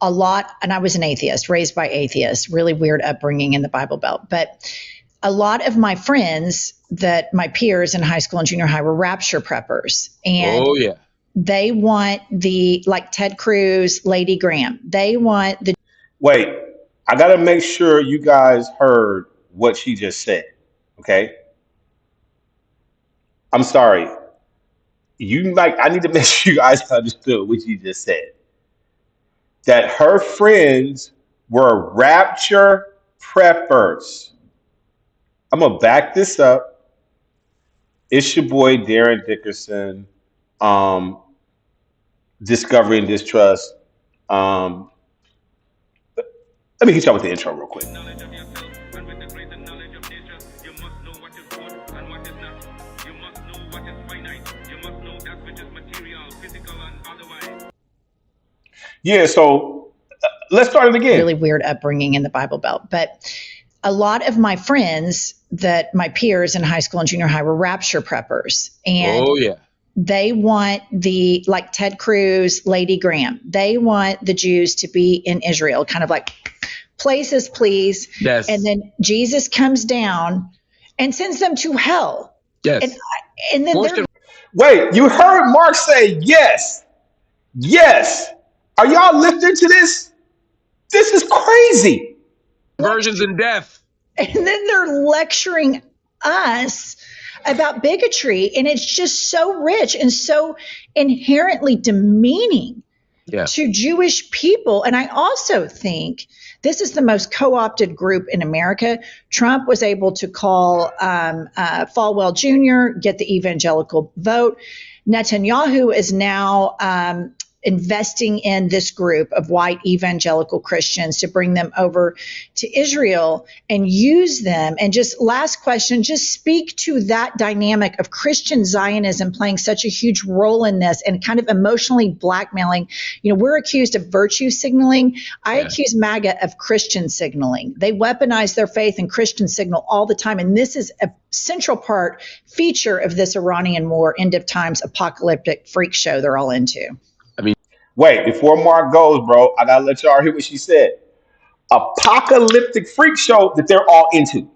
a lot, and I was an atheist, raised by atheists, really weird upbringing in the Bible Belt. But a lot of my friends, that my peers in high school and junior high, were rapture preppers. And oh yeah, they want like Ted Cruz, Lady Graham. They want the. Wait, I got to make sure you guys heard what she just said. Okay. I'm sorry. I need to make sure you guys understood what she just said. That her friends were rapture preppers. I'm going to back this up. It's your boy, Darren Dickerson, um, Discovery and Distrust. Um, Let me hit y'all with the intro real quick. Yeah, so let's start it again. Really weird upbringing in the Bible Belt. But a lot of my friends, that my peers in high school and junior high, were rapture preppers. And oh yeah. they want like Ted Cruz, Lady Graham. They want the Jews to be in Israel, kind of like places, please. Yes. And then Jesus comes down and sends them to hell. Yes. And then wait, you heard Mark say yes. Yes. Are y'all listening to this? This is crazy. Virgins in death. And then they're lecturing us about bigotry. And it's just so rich and so inherently demeaning to Jewish people. And I also think this is the most co-opted group in America. Trump was able to call Falwell Jr., get the evangelical vote. Netanyahu is now investing in this group of white evangelical Christians to bring them over to Israel and use them. And just last question, just speak to that dynamic of Christian Zionism playing such a huge role in this and kind of emotionally blackmailing. You know, we're accused of virtue signaling. I accuse MAGA of Christian signaling. They weaponize their faith and Christian signal all the time. And this is a central feature of this Iranian war, end of times, apocalyptic freak show they're all into. Wait, before Mark goes, bro, I gotta let y'all hear what she said. Apocalyptic freak show that they're all into.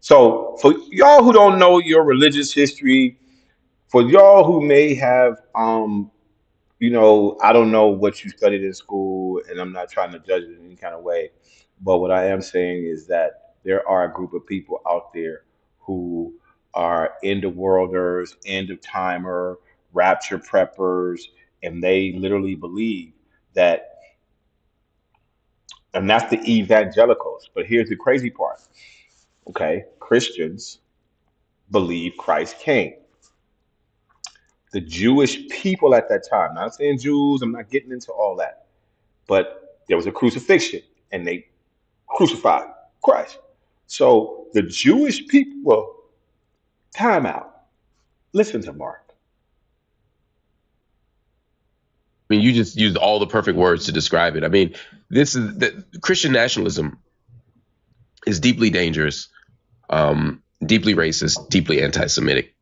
So for y'all who don't know your religious history, for y'all who may have I don't know what you studied in school, and I'm not trying to judge it in any kind of way, but what I am saying is that there are a group of people out there who are end of worlders, end of timer, rapture preppers, and they literally believe that, and that's the evangelicals. But here's the crazy part. Okay, Christians believe Christ came. The Jewish people at that time, not saying Jews, I'm not getting into all that, but there was a crucifixion and they crucified Christ. So the Jewish people, well, time out. Listen to Mark. I mean, you just used all the perfect words to describe it. I mean, this is Christian nationalism is deeply dangerous, deeply racist, deeply anti-Semitic.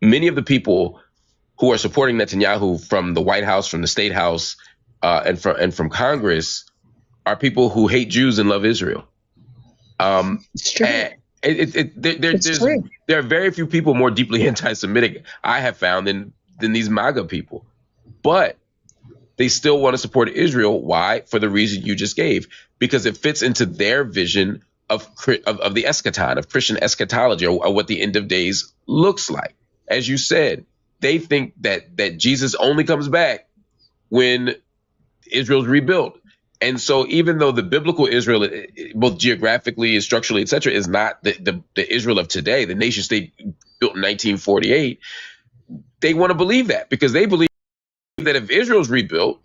Many of the people who are supporting Netanyahu from the White House, from the State House, and from Congress are people who hate Jews and love Israel. It's true. There are very few people more deeply anti-Semitic, I have found, than these MAGA people. But they still want to support Israel. Why? For the reason you just gave, because it fits into their vision of the eschaton, of Christian eschatology, or what the end of days looks like. As you said, they think that Jesus only comes back when Israel's rebuilt. And so even though the biblical Israel, both geographically and structurally, et cetera, is not the Israel of today, the nation state built in 1948, they want to believe that because they believe that if Israel's rebuilt,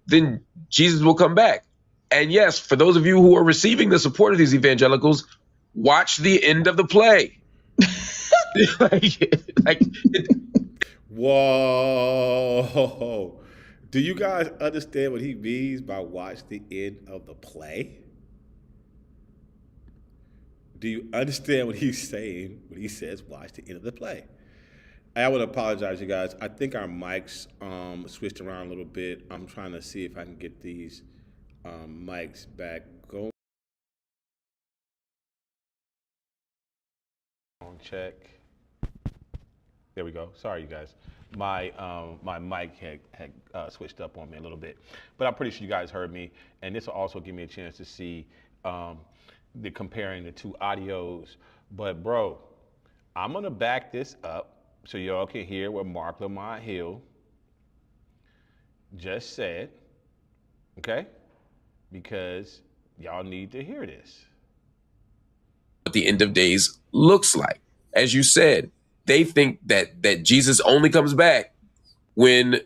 then Jesus will come back. And yes, for those of you who are receiving the support of these evangelicals, watch the end of the play. Whoa. Do you guys understand what he means by watch the end of the play? Do you understand what he's saying when he says watch the end of the play? I would apologize, you guys. I think our mics switched around a little bit. I'm trying to see if I can get these mics back going. Check. There we go. Sorry, you guys. My my mic had switched up on me a little bit, but I'm pretty sure you guys heard me. And this will also give me a chance to see the comparing the two audios. But bro, I'm gonna back this up so y'all can hear what Mark Lamont Hill just said, okay? Because y'all need to hear this. What the end of days looks like. As you said, they think that Jesus only comes back when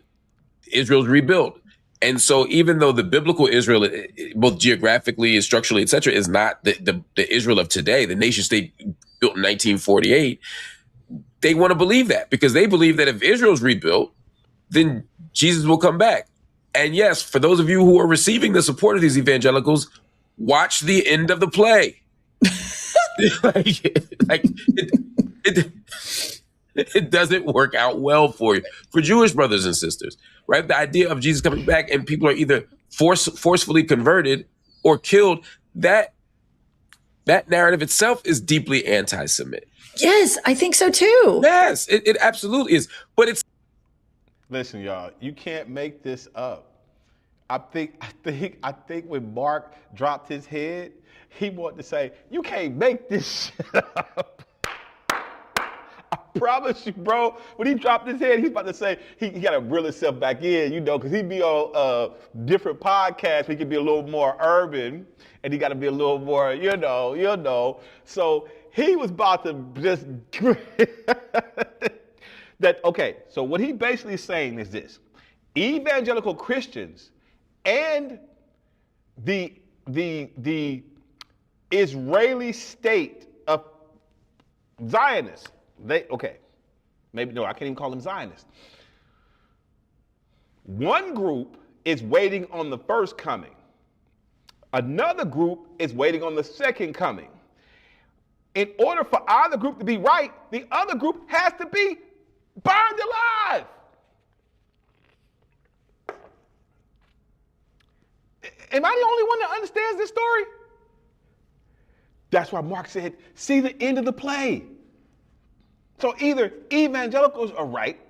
Israel's rebuilt. And so even though the biblical Israel, both geographically and structurally, et cetera, is not the Israel of today, the nation state built in 1948, they want to believe that because they believe that if Israel's rebuilt, then Jesus will come back. And yes, for those of you who are receiving the support of these evangelicals, watch the end of the play. It doesn't work out well for you, for Jewish brothers and sisters, right? The idea of Jesus coming back and people are either forcefully converted or killed, that narrative itself is deeply anti-Semitic. Yes, I think so too. Yes, it absolutely is. But it's... Listen, y'all, you can't make this up. I think when Mark dropped his head, he wanted to say, you can't make this shit up. I promise you, bro. When he dropped his head, he's about to say he got to reel himself back in, you know, because he'd be on different podcasts. He could be a little more urban, and he got to be a little more, you know. So he was about to just that. Okay, so what he basically is saying is this: evangelical Christians and the Israeli state of Zionists. I can't even call them Zionists. One group is waiting on the first coming. Another group is waiting on the second coming. In order for either group to be right, the other group has to be burned alive. Am I the only one that understands this story? That's why Mark said, see the end of the play. So either evangelicals are right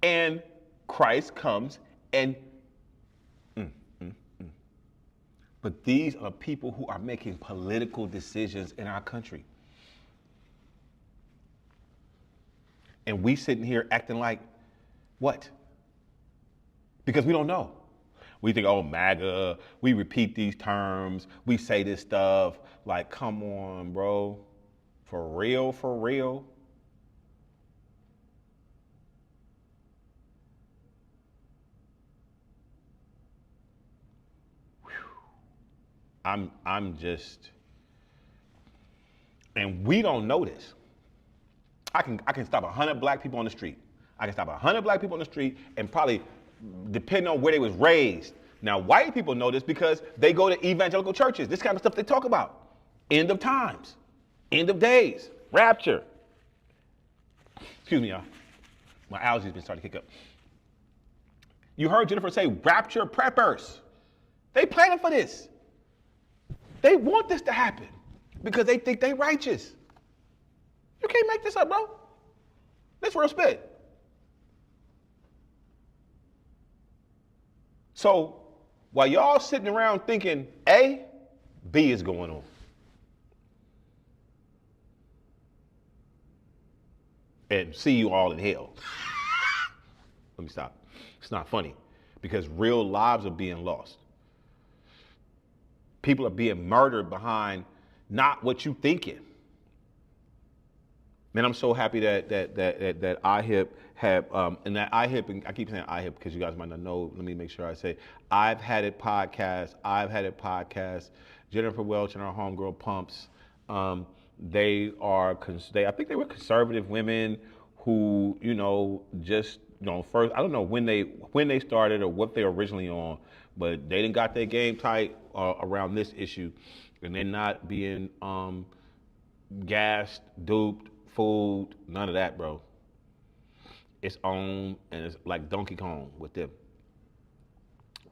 and Christ comes and but these are people who are making political decisions in our country. And we sitting here acting like what? Because we don't know. We think, oh, MAGA, we repeat these terms, we say this stuff. Like, come on, bro. For real, for real. I'm just, and we don't know this. I can stop 100 black people on the street. I can stop 100 black people on the street and probably, depending on where they was raised. Now, white people know this because they go to evangelical churches. This kind of stuff they talk about. End of times, end of days, rapture. Excuse me, y'all. My allergies been starting to kick up. You heard Jennifer say rapture preppers. They planning for this. They want this to happen because they think they righteous. You can't make this up, bro. That's real spit. So while y'all sitting around thinking A, B is going on. And see you all in hell. Let me stop. It's not funny because real lives are being lost. People are being murdered behind not what you thinking. Man, I'm so happy that IHIP had, and that IHIP, and I keep saying IHIP because you guys might not know, let me make sure I say, I've had it podcast. Jennifer Welch and our homegirl Pumps, I think they were conservative women who, first, I don't know when they started or what they were originally on, but they didn't got their game tight around this issue, and they're not being gassed, duped, fooled, none of that, bro. It's on, and it's like Donkey Kong with them.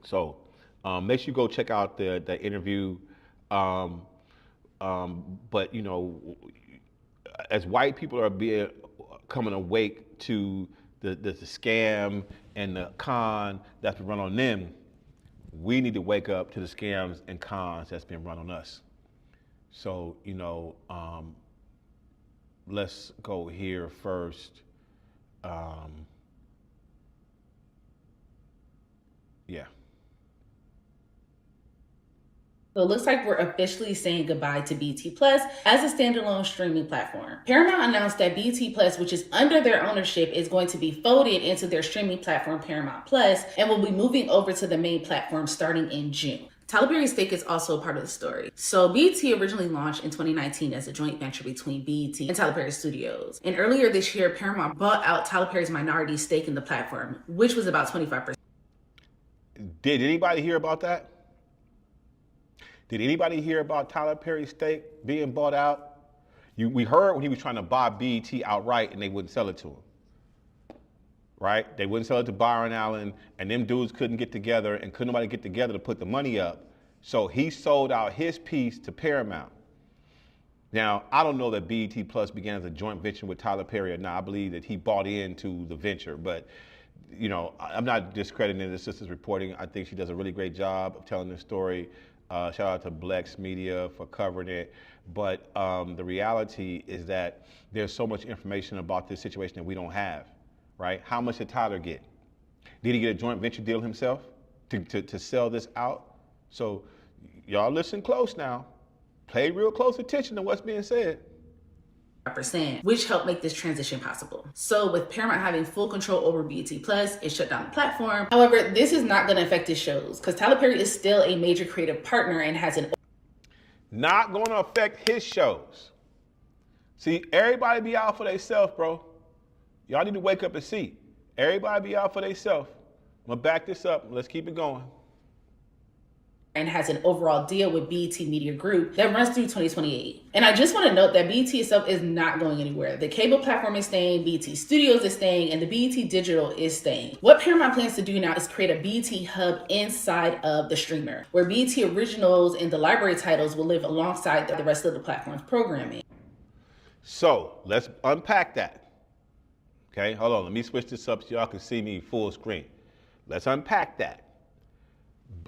So make sure you go check out the interview. But you know, as white people are coming awake to the scam and the con that's been run on them, we need to wake up to the scams and cons that's been run on us. So, you know, let's go here first. Yeah. So it looks like we're officially saying goodbye to BT Plus as a standalone streaming platform. Paramount announced that BT Plus, which is under their ownership, is going to be folded into their streaming platform Paramount Plus and will be moving over to the main platform starting in June. Tyler Perry's stake is also a part of the story. So BET originally launched in 2019 as a joint venture between BET and Tyler Perry Studios. And earlier this year, Paramount bought out Tyler Perry's minority stake in the platform, which was about 25%. Did anybody hear about that? Did anybody hear about Tyler Perry's stake being bought out? We heard when he was trying to buy BET outright and they wouldn't sell it to him. Right? They wouldn't sell it to Byron Allen, and them dudes couldn't get together, and couldn't nobody get together to put the money up. So he sold out his piece to Paramount. Now, I don't know that BET Plus began as a joint venture with Tyler Perry or not. I believe that he bought into the venture, but you know, I'm not discrediting the sister's reporting. I think she does a really great job of telling the story. Shout out to Blex Media for covering it. But the reality is that there's so much information about this situation that we don't have, right? How much did Tyler get? Did he get a joint venture deal himself to sell this out? So y'all listen close now. Pay real close attention to what's being said. Which helped make this transition possible. So with Paramount having full control over BET Plus, it shut down the platform. However, this is not going to affect his shows because Tyler Perry is still a major creative partner and has an... Not going to affect his shows. See, everybody be out for themselves, bro. Y'all need to wake up and see. Everybody be out for themselves. I'm going to back this up. Let's keep it going. And has an overall deal with BET Media Group that runs through 2028. And I just want to note that BET itself is not going anywhere. The cable platform is staying, BET Studios is staying, and the BET Digital is staying. What Paramount plans to do now is create a BET hub inside of the streamer, where BET originals and the library titles will live alongside the rest of the platform's programming. So let's unpack that. Okay, hold on. Let me switch this up so y'all can see me full screen. Let's unpack that.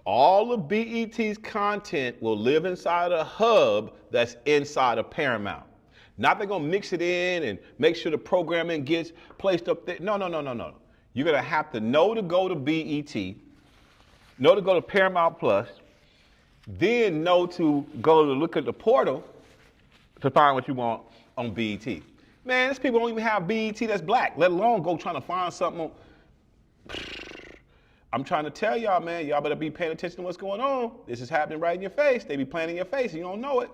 All of BET's content will live inside a hub that's inside of Paramount. Not they're gonna mix it in and make sure the programming gets placed up there. No. You're gonna have to know to go to BET, know to go to Paramount Plus, then know to go to look at the portal to find what you want on BET. Man, these people don't even have BET that's black, let alone go trying to find something on... I'm trying to tell y'all, man, y'all better be paying attention to what's going on. This is happening right in your face. They be playing in your face and you don't know it.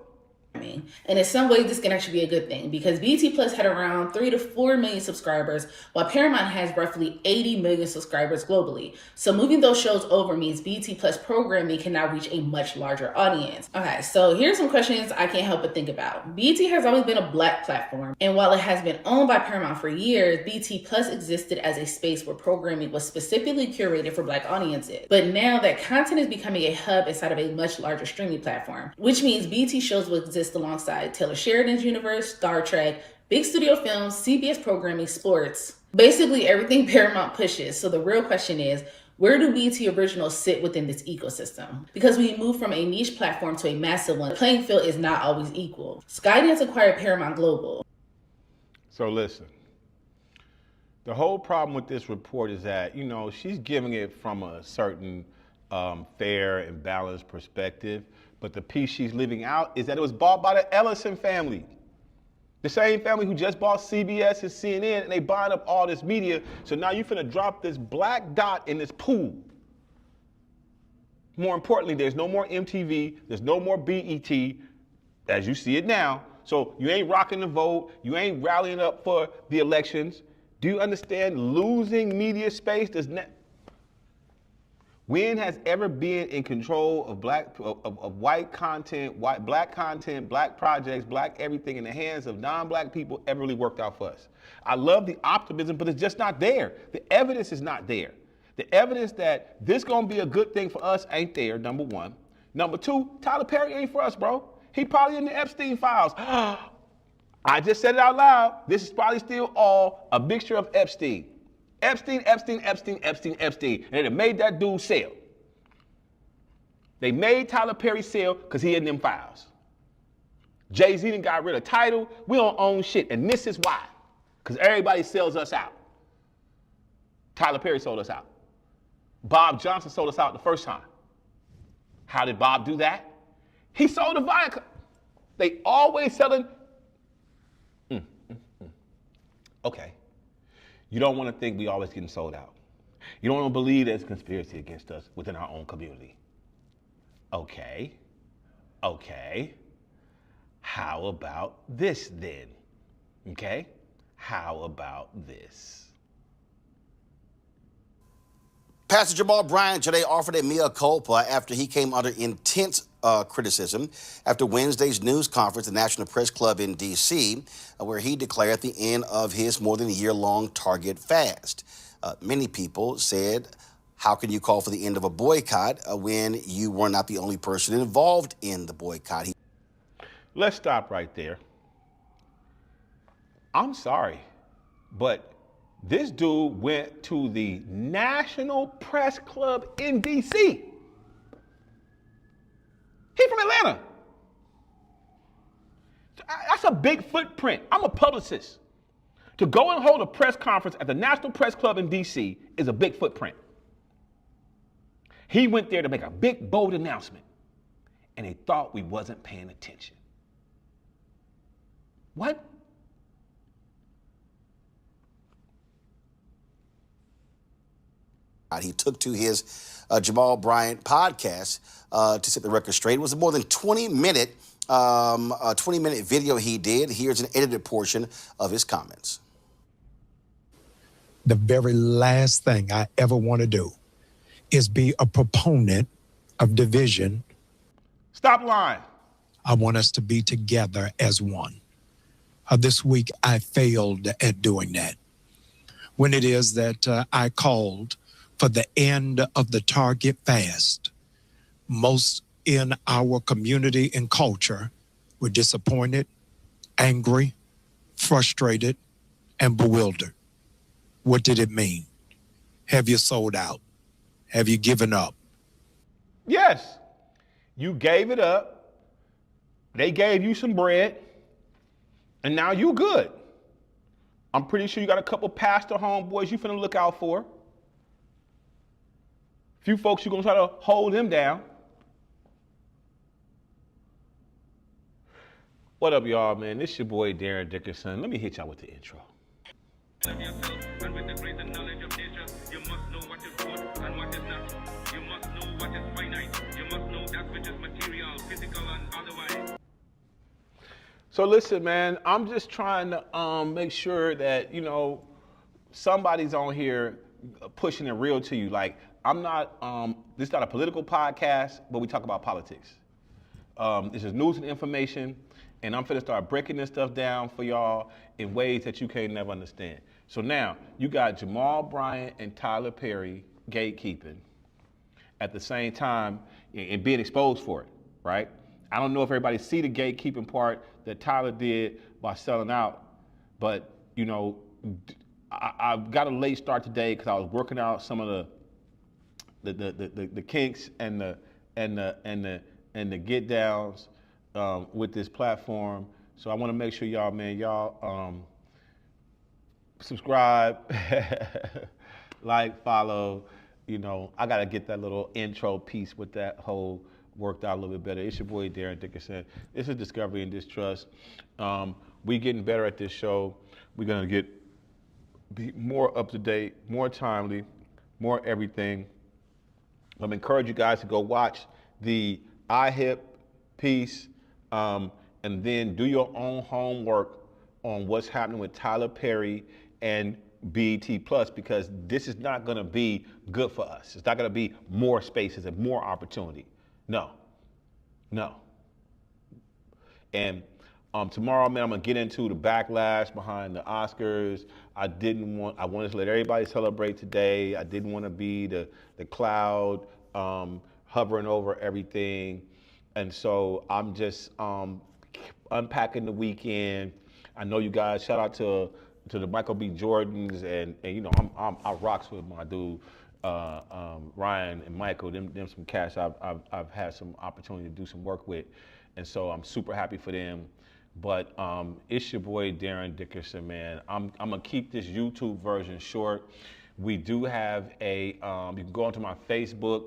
And in some ways, this can actually be a good thing because BET Plus had around 3 to 4 million subscribers, while Paramount has roughly 80 million subscribers globally. So moving those shows over means BET Plus programming can now reach a much larger audience. Okay, so here's some questions I can't help but think about. BET has always been a black platform, and while it has been owned by Paramount for years, BET Plus existed as a space where programming was specifically curated for black audiences. But now that content is becoming a hub inside of a much larger streaming platform, which means BET shows will exist alongside Taylor Sheridan's universe, Star Trek, big studio films, CBS programming, sports, basically everything Paramount pushes. So the real question is, where do BET originals sit within this ecosystem? Because when you move from a niche platform to a massive one, the playing field is not always equal. Skydance acquired Paramount Global. So listen, the whole problem with this report is that, you know, she's giving it from a certain fair and balanced perspective. But the piece she's leaving out is that it was bought by the Ellison family. The same family who just bought CBS and CNN, and they buying up all this media. So now you're finna drop this black dot in this pool. More importantly, there's no more MTV, there's no more BET, as you see it now. So you ain't rocking the vote, you ain't rallying up for the elections. Do you understand losing media space does not... When has ever been in control of white content, black content, black projects, black everything in the hands of non-black people ever really worked out for us? I love the optimism, but it's just not there. The evidence is not there. The evidence that this gonna be a good thing for us ain't there, number one. Number two, Tyler Perry ain't for us, bro. He probably in the Epstein files. I just said it out loud. This is probably still all a mixture of Epstein. Epstein. And it made that dude sell. They made Tyler Perry sell because he in them files. Jay-Z done got rid of Tidal. We don't own shit. And this is why. Because everybody sells us out. Tyler Perry sold us out. Bob Johnson sold us out the first time. How did Bob do that? He sold a Viacom. They always selling. Okay. You don't want to think we always getting sold out. You don't want to believe there's a conspiracy against us within our own community. Okay. How about this then? Okay? How about this? Pastor Jamal Bryant today offered a mea culpa after he came under intense criticism after Wednesday's news conference at the National Press Club in D.C., where he declared the end of his more than a year-long Target fast. Many people said, how can you call for the end of a boycott when you were not the only person involved in the boycott? Let's stop right there. I'm sorry, but this dude went to the National Press Club in D.C. He from Atlanta. That's a big footprint. I'm a publicist. To go and hold a press conference at the National Press Club in D.C. is a big footprint. He went there to make a big, bold announcement, and he thought we wasn't paying attention. What? He took to his Jamal Bryant podcast to set the record straight. It was a more than 20-minute video he did. Here's an edited portion of his comments. The very last thing I ever want to do is be a proponent of division. Stop lying. I want us to be together as one. This week, I failed at doing that. When it is that I called for the end of the Target fast, most in our community and culture were disappointed, angry, frustrated, and bewildered. What did it mean? Have you sold out? Have you given up? Yes, you gave it up. They gave you some bread, and now you good. I'm pretty sure you got a couple pastor homeboys you finna look out for. Few folks you're gonna try to hold him down. What up, y'all, man? This your boy Darren Dickerson. Let me hit y'all with the intro. So listen, man, I'm just trying to make sure that, somebody's on here pushing it real to you. Like, I'm not, this is not a political podcast, but we talk about politics. This is news and information, and I'm finna start breaking this stuff down for y'all in ways that you can't never understand. So now, you got Jamal Bryant and Tyler Perry gatekeeping at the same time and being exposed for it, right? I don't know if everybody see the gatekeeping part that Tyler did by selling out, but I've got a late start today because I was working out some of the kinks and the get downs with this platform. So I want to make sure y'all subscribe, like, follow. I got to get that little intro piece with that whole worked out a little bit better. It's your boy Darren Dickerson. This is Discovery and Distrust. We getting better at this show. We're gonna be more up to date, more timely, more everything. I'm encourage you guys to go watch the iHip piece, and then do your own homework on what's happening with Tyler Perry and BET Plus, because this is not going to be good for us. It's not going to be more spaces and more opportunity. No. And tomorrow, man, I'm going to get into the backlash behind the Oscars. I wanted to let everybody celebrate today. I didn't want to be the cloud hovering over everything. And so I'm just unpacking the weekend. I know you guys, shout out to the Michael B. Jordans, and you know, I rocks with my dude Ryan and Michael. Them some cats I've had some opportunity to do some work with, and so I'm super happy for them. But it's your boy Darren Dickerson, man. I'm gonna keep this YouTube version short. We do have a you can go onto my Facebook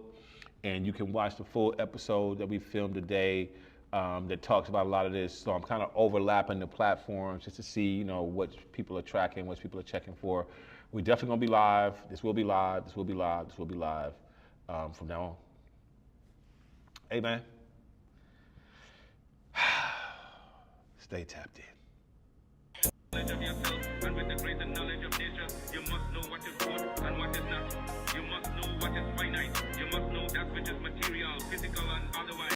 and you can watch the full episode that we filmed today. That talks about a lot of this. So I'm kind of overlapping the platforms just to see, you know, what people are tracking, what people are checking for. We're definitely gonna be live. This will be live. This will be live. This will be live from now on. Hey, man. Stay tapped in. Knowledge of yourself, and with the greater knowledge of nature, you must know what is good and what is not. You must know what is finite. You must know that which is material, physical, and otherwise.